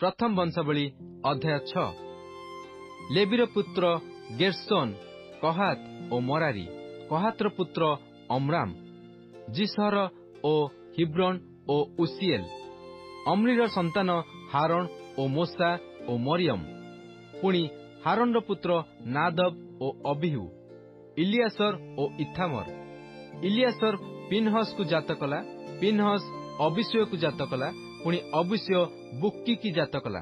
प्रथम वंशावली अध्याय 6। लेवीर पुत्र गेर्शोन, कहात ओ मरारी। कहातर पुत्र अम्राम, जिसहर ओ हिब्रोन ओ उसिएल। अम्रीर संतान हारोन ओ मोसा ओ मरियम। पुणी हारोन पुत्र नादब ओ अबिहु। इलियासर ओ इथामर। इलियासर पिनहस को जात कला। पिनहस अबिषय को जात कला। पुणी अबिषय बुक्की की जात कला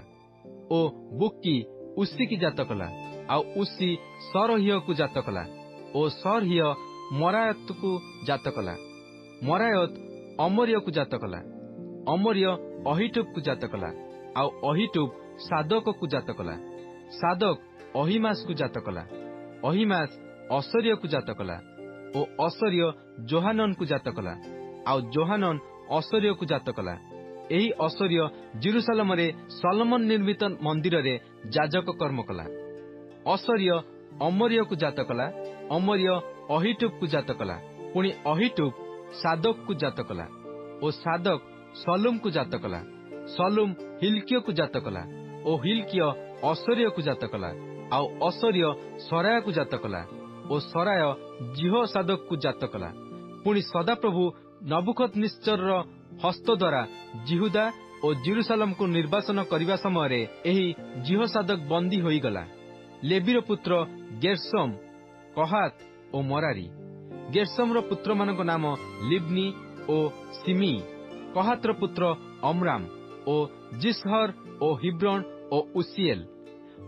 ओ बुक्की उसी की जात कला। आउ उसी सरहिय को जात कला ओ सरहिय मरायत को जात कला। मरायत अमरिय को जात कला। अमरिय अहिटुब को जात कला। आउ अहिटुब सादक को जात कला। सादक अहिमास को जात कला। अहिमास असरिय को जात कला ओ असरिय जोहानन को जात कला। आउ जोहानन असरिय को जात कला। एही असरिय जेरुसालेम रे सलोमन निर्मित मंदिर रे जाजक कर्म कला। असरिय अमरिय को जात कला। अमरिय अहिटुब को जात कला। पुणी अहिटुब सादक को जात कला ओ सादक सलूम को जात कला। सलूम हिल्किय को जात कला ओ हिल्किय असरिय को जात कला। आउ असरिय सराय को जात कला ओ सराय जिहो सादक को जात कला। पुणी सदाप्रभु नबुकदनेस्सर हस्त द्वारा जिहुदा और जेरुसालेम को निर्वासन करने समय एही जिहोसादक बंदी होई गला। लेवीर पुत्र गेर्शोम, कहात और मरारी। गेर्शोम पुत्र मानक नाम लिब्नी और सिमी। कहातर पुत्र अम्राम और जिसहर और हिब्रोन और उसिएल।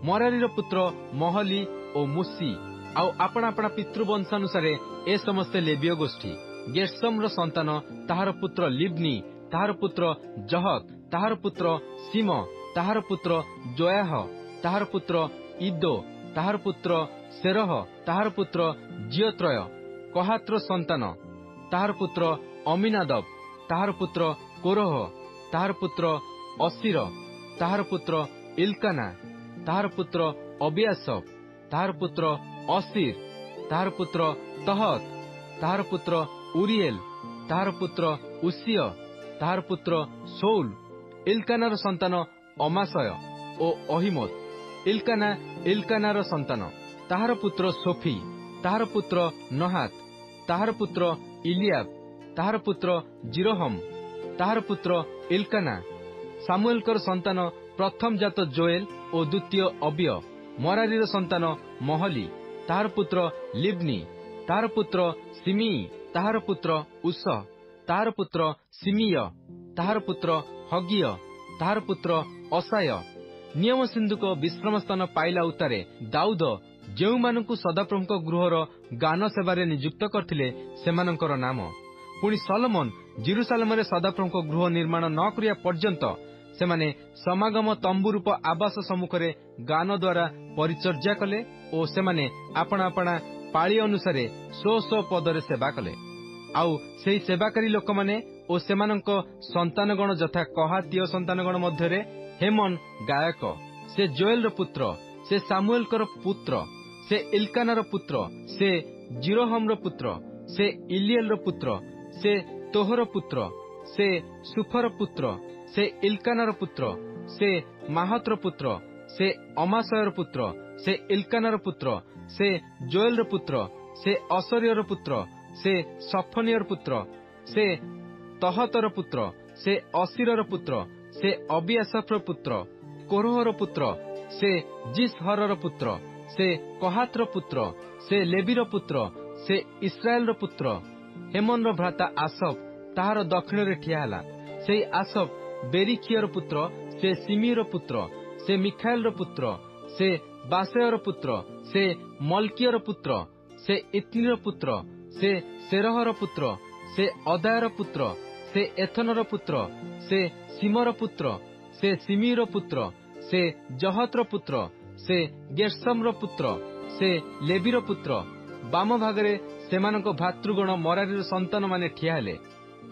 मरारी पुत्र महली और मुसी। आउ आपण आपण पितृवंशानुसार ए समस्ते लेवीय गोष्ठी। गेर्शोम संतान ताहार पुत्र लिब्नी, ताहार पुत्र जहत, ताहार पुत्र सिम, ताहार पुत्र जोयाह, ताहार पुत्र इदो, ताहार पुत्र सेरह, ताहार पुत्र जियत्रय। कहातर संतान ताहार पुत्र अमीनादब, ताहार पुत्र कोरह, ताहार पुत्र असीर, ताहार पुत्र इल्काना, ताहार पुत्र अबियासब, ताहार पुत्र असीर, ताहार पुत्र तहत, ताहार पुत्र उरिएल, ताहार पुत्र उसिय, ताहार पुत्र सौल। इल्कानार संतान अमासय ओ अहिमोत। इल्काना इल्कानार संतान। ताहार पुत्र सोफी, ताहार पुत्र नहात, ताहार पुत्र इलियाब, ताहार पुत्र जिरोहम, ताहार पुत्र इल्काना। सामुएलकर संतान प्रथम जात जोएल और द्वितीय अबिय। मरारीर संतान महली, ताहार पुत्र लिब्नी, ताहार पुत्र सिमी, ताहार पुत्र उस, ताहार पुत्र सिमिय, ताहार पुत्र हगिय, ताहार पुत्र असाय। नियम सिंधुक विश्राम स्थान पाइला उतारे दाऊद जेउ मानकु सदाप्रभुଙ୍କ गृहर गान सेवारे नियुक्त करथिले सेमानंकर नाम। पुणी सलोमन जेरुसालेम रे सदाप्रभुଙ୍କ गृह निर्माण न करिया पर्यंत सेमाने समागम तंबू रूप आवास सम्मुखरे गान द्वारा परिचर्या कले ओ सेमाने आपणा आपणा पाळी अनुसारे स्व पदरे सेवा कले। आउ सेही सेवाकारी लोक माने ओ सेमानंक संतानगण यथा कहातीय संतानगण मध्यरे हेमन गायक, से जोएल पुत्र, से सामुएलकर पुत्र, से इल्कानार पुत्र, से जिरोहम पुत्र, से इलिएल पुत्र, से तोहर पुत्र, से सुफर पुत्र, से इल्कानार पुत्र, से माहतर पुत्र, से अमासयर पुत्र, से इल्कानार पुत्र, से जोएल पुत्र, से असरियर पुत्र, से सफनियर पुत्र, से तहतर पुत्र, से असीरर पुत्र, से अबियासफर पुत्र, कोरहर पुत्र, से जिसहरर पुत्र, से कहातर पुत्र, से लेवीर पुत्र, से इस्राएल पुत्र। हेमन भ्राता आसफ ताहार दक्षिण रे ठिया हला। से आसफ बेरिखियर पुत्र, से सिमीर पुत्र, से मिखाएल पुत्र, से बासेयर पुत्र, से मल्कियर पुत्र, से इत्नीर पुत्र, से सेरहर पुत्र, से अदायर पुत्र, से एथनर पुत्र, से सिमर पुत्र, से सिमीर पुत्र, से जहतर पुत्र, से गेर्शोम पुत्र, से लेवीर पुत्र। बाम भागरे सेमानक भातृगण मरारीर संतान माने ठिया हेले।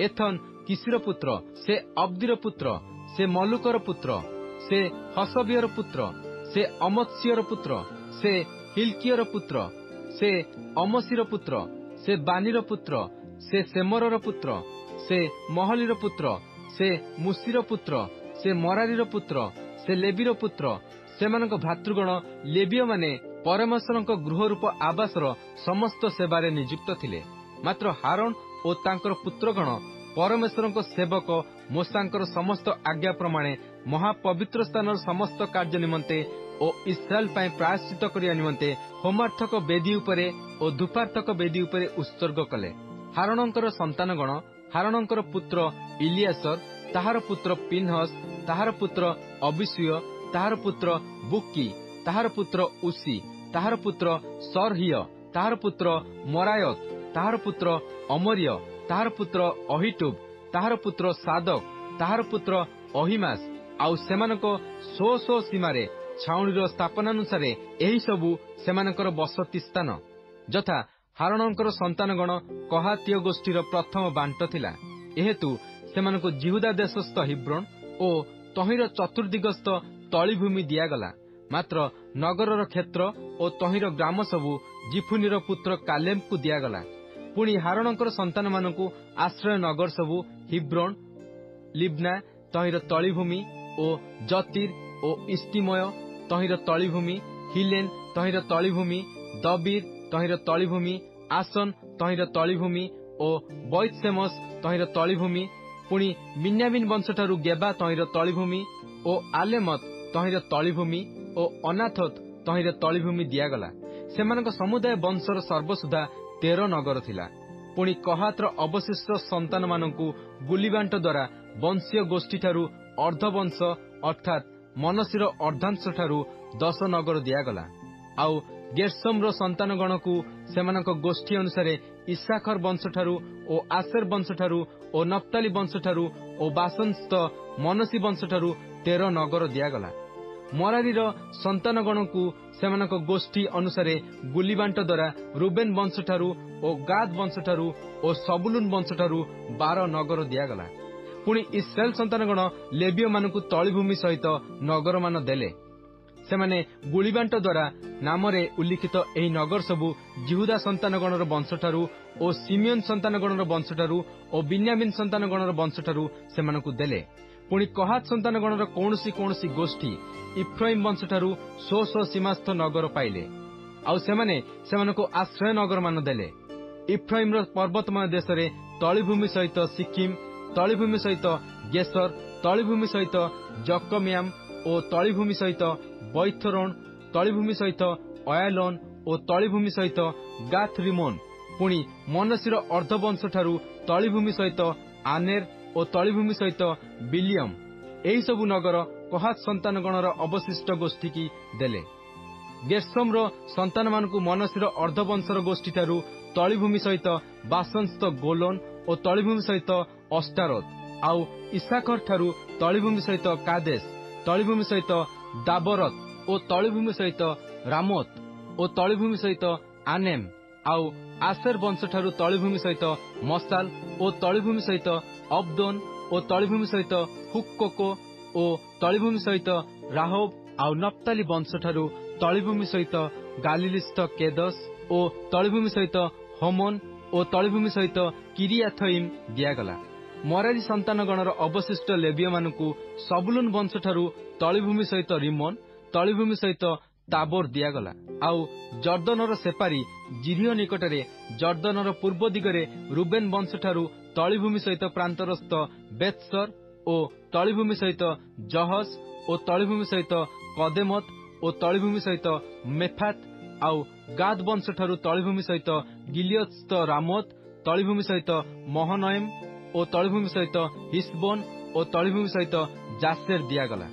एथन किसीर पुत्र, से अब्दीर पुत्र, से मलुकर पुत्र, से हसबियर पुत्र, से अमत्सियर पुत्र, से हिल्कियर पुत्र, से अमसीर पुत्र, से बानीर पुत्र, से सेमरर पुत्र, से महलीर पुत्र, से मुसीर पुत्र, से मरारीर पुत्र, ସେ ଲେବିର ପୁତ୍ର ସେମାନଙ୍କ ଭାତୃଗଣ ଲେବୀୟ ମାନେ ପରମେଶ୍ୱରଙ୍କ ଗୃହ ରୂପ ଆବାସର ସମସ୍ତ ସେବାରେ ନିଯୁକ୍ତ ଥିଲେ। ମାତ୍ର ହାରଣ ଓ ତାଙ୍କର ପୁତ୍ରଗଣ ପରମେଶ୍ୱରଙ୍କ ସେବକ ମୋଶାଙ୍କର ସମସ୍ତ ଆଜ୍ଞା ପ୍ରମାଣେ ମହାପବିତ୍ର ସ୍ଥାନର ସମସ୍ତ କାର୍ଯ୍ୟ ନିମନ୍ତେ ଓ ଇସ୍ରାଏଲ ପାଇଁ ପ୍ରାୟଶ୍ଚିତ କରିବା ନିମନ୍ତେ ହୋମାର୍ଥକ ବେଦୀ ଉପରେ ଓ ଧୂପାର୍ଥକ ବେଦୀ ଉପରେ ଉତ୍ସର୍ଗ କଲେ। ହାରଣଙ୍କର ସନ୍ତାନଗଣ, ହାରଣଙ୍କର ପୁତ୍ର ଇଲିଆସର, ତାହାର ପୁତ୍ର ପିନ୍ହସ, ତାହାର ପୁତ୍ର ଅବିଷୟ, ତାହାର ପୁତ୍ର ବୁକି, ତାହାର ପୁତ୍ର ଉସି, ତାହାର ପୁତ୍ର ସରହିୟ, ତାହାର ପୁତ୍ର ମରାୟତ, ତାହାର ପୁତ୍ର ଅମରିୟ, ତାହାର ପୁତ୍ର ଅହିଟୁବ, ତାହାର ପୁତ୍ର ସାଦକ, ତାହାର ପୁତ୍ର ଅହିମାସ। ଆଉ ସେମାନଙ୍କ ସ୍ୱ ସୀମାରେ ଛାଉଣିର ସ୍ଥାପନାନୁସାରେ ଏହି ସବୁ ସେମାନଙ୍କର ବସତି ସ୍ଥାନ। ଯଥା ହାରଣଙ୍କର ସନ୍ତାନଗଣ କହାତୀୟ ଗୋଷ୍ଠୀର ପ୍ରଥମ ବାଣ୍ଟ ଥିଲା। ଏହେତୁ ସେମାନଙ୍କୁ ଜିହୁଦା ଦେଶସ୍ଥ ହିବ୍ରୋନ ଓ ତହିଁର ଚତୁର୍ଦିଗସ୍ଥ ତଳିଭୂମି ଦିଆଗଲା। ମାତ୍ର ନଗରର କ୍ଷେତ୍ର ଓ ତହିଁର ଗ୍ରାମ ସବୁ ଜିଫୁନିର ପୁତ୍ର କାଲେବଙ୍କୁ ଦିଆଗଲା। ପୁଣି ହାରଣଙ୍କର ସନ୍ତାନମାନଙ୍କୁ ଆଶ୍ରୟ ନଗର ସବୁ ହିବ୍ରୋନ, ଲିବ୍ନା ତହିଁର ତଳିଭୂମି ଓ ଜତିର ଓ ଇଷ୍ଟିମୟ ତହିଁର ତଳିଭୂମି, ହିଲେନ ତହିଁର ତଳିଭୂମି, ଦବିର ତହିଁର ତଳିଭୂମି, ଆସନ ତହିଁର ତଳିଭୂମି ଓ ବୈତସେମସ ତହିଁର ତଳିଭୂମି। ପୁଣି ବିନ୍ୟାମିନ ବଂଶଠାରୁ ଗେବା ତହିଁର ତଳିଭୂମି ଓ ଆଲେମତ ତହିଁର ତଳିଭୂମି ଓ ଅନାଥୋତ ତହିଁର ତଳିଭୂମି ଦିଆଗଲା। ସେମାନଙ୍କ ସମୁଦାୟ ବଂଶର ସର୍ବସୁଦ୍ଧା 13 ନଗର ଥିଲା। ପୁଣି କହାତର ଅବଶିଷ୍ଟ ସନ୍ତାନମାନଙ୍କୁ ଗୁଲିବାଣ୍ଟ ଦ୍ୱାରା ବଂଶୀୟ ଗୋଷ୍ଠୀଠାରୁ ଅର୍ଦ୍ଧବଂଶ ଅର୍ଥାତ୍ ମନଶୀର ଅର୍ଦ୍ଧାଂଶଠାରୁ 10 ନଗର ଦିଆଗଲା। ଆଉ ଗେର୍ସୋମର ସନ୍ତାନଗଣକୁ ସେମାନଙ୍କ ଗୋଷ୍ଠୀ ଅନୁସାରେ ଇସାଖର ବଂଶଠାରୁ ଓ ଆସେର ବଂଶଠାରୁ ଓ ନପ୍ତାଲି ବଂଶଠାରୁ ଓ ବାସନସ୍ଥ ମନଶୀ ବଂଶଠାରୁ 13 ନଗର ଦିଆଗଲା। ମରାରୀର ସନ୍ତାନଗଣକୁ ସେମାନଙ୍କ ଗୋଷ୍ଠୀ ଅନୁସାରେ ଗୁଲିବାଣ୍ଟ ଦ୍ୱାରା ରୁବେନ ବଂଶଠାରୁ ଓ ଗାଦ ବଂଶଠାରୁ ଓ ସବୁଲୁନ ବଂଶଠାରୁ 12 ନଗର ଦିଆଗଲା। ପୁଣି ଇସ୍ରାଏଲ ସନ୍ତାନଗଣ ଲେବୀୟମାନଙ୍କୁ ତଳିଭୂମି ସହିତ ନଗରମାନ ଦେଲେ। ସେମାନେ ଗୁଳିବାଣ୍ଟ ଦ୍ୱାରା ନାମରେ ଉଲ୍ଲିଖିତ ଏହି ନଗର ସବୁ ଜିହୁଦା ସନ୍ତାନଗଣର ବଂଶଠାରୁ ଓ ସିମିୟନ ସନ୍ତାନଗଣର ବଂଶଠାରୁ ଓ ବିନ୍ୟାମିନ ସନ୍ତାନଗଣର ବଂଶଠାରୁ ସେମାନଙ୍କୁ ଦେଲେ। ପୁଣି କହାତ ସନ୍ତାନଗଣର କୌଣସି ଗୋଷ୍ଠୀ ଇଫ୍ରାଇମ ବଂଶଠାରୁ ସ୍ୱ ସୀମାସ୍ଥ ନଗର ପାଇଲେ। ଆଉ ସେମାନେ ସେମାନଙ୍କୁ ଆଶ୍ରୟ ନଗରମାନ ଦେଲେ। ଇଫ୍ରାଇମର ପର୍ବତମୟ ଦେଶରେ ତଳିଭୂମି ସହିତ ସିକିମ, ତଳିଭୂମି ସହିତ ଗେସର, ତଳିଭୂମି ସହିତ ଜକମିଆମ ଓ ତଳିଭୂମି ସହିତ ବୈଥରୋଣ, ତଳିଭୂମି ସହିତ ଅୟାଲୋନ ଓ ତଳିଭୂମି ସହିତ ଗାଥ ରିମୋନ। ପୁଣି ମନଶୀର ଅର୍ଦ୍ଧବଂଶଠାରୁ ତଳିଭୂମି ସହିତ ଆନେର ଓ ତଳିଭୂମି ସହିତ ବିଲିୟମ। ଏହିସବୁ ନଗର କହାତ ସନ୍ତାନଗଣର ଅବଶିଷ୍ଟ ଗୋଷ୍ଠୀକି ଦେଲେ। ଗେର୍ସୋମର ସନ୍ତାନମାନଙ୍କୁ ମନଶୀର ଅର୍ଦ୍ଧବଂଶର ଗୋଷ୍ଠୀଠାରୁ ତଳିଭୂମି ସହିତ ବାସନସ୍ଥ ଗୋଲୋନ ଓ ତଳିଭୂମି ସହିତ ଅଷ୍ଟାରୋତ। ଆଉ ଇସାଖର ଠାରୁ ତଳିଭୂମି ସହିତ କାଦେଶ, ତଳିଭୂମି ସହିତ ଦାବରତ ଓ ତଳିଭୂମି ସହିତ ରାମୋତ ଓ ତଳିଭୂମି ସହିତ ଆନେମ। ଆଉ ଆସେର ବଂଶଠାରୁ ତଳିଭୂମି ସହିତ ମଶାଲ ଓ ତଳିଭୂମି ସହିତ ଅବଦୋନ ଓ ତଳିଭୂମି ସହିତ ହୁକ୍କୋକ ଓ ତଳିଭୂମି ସହିତ ରାହୋବ। ଆଉ ନପ୍ତାଲି ବଂଶଠାରୁ ତଳିଭୂମି ସହିତ ଗାଲିଲିସ୍ଥ କେଦସ ଓ ତଳିଭୂମି ସହିତ ହୋମୋନ ଓ ତଳିଭୂମି ସହିତ କିରିଆଥଇମ ଦିଆଗଲା। ମରାରୀ ସନ୍ତାନଗଣର ଅବଶିଷ୍ଟ ଲେବୀୟମାନଙ୍କୁ ସବୁଲୁନ ବଂଶଠାରୁ ତଳିଭୂମି ସହିତ ରିମୋନ, ତଳିଭୂମି ସହିତ ତାବୋର ଦିଆଗଲା। ଆଉ ଜର୍ଦ୍ଦନର ସେପାରୀ ଜିରିହ ନିକଟରେ ଜର୍ଦ୍ଦନର ପୂର୍ବ ଦିଗରେ ରୁବେନ ବଂଶଠାରୁ ତଳିଭୂମି ସହିତ ପ୍ରାନ୍ତରସ୍ଥ ବେତସର ଓ ତଳିଭୂମି ସହିତ ଜହସ ଓ ତଳିଭୂମି ସହିତ କଦେମତ ଓ ତଳିଭୂମି ସହିତ ମେଫାତ। ଆଉ ଗାଦ ବଂଶଠାରୁ ତଳିଭୂମି ସହିତ ଗିଲିୟଦସ୍ଥ ରାମୋତ, ତଳିଭୂମି ସହିତ ମହନଏମ ଓ ତଳିଭୂମି ସହିତ ହିସବୋନ ଓ ତଳିଭୂମି ସହିତ ଜାସେର ଦିଆଗଲା।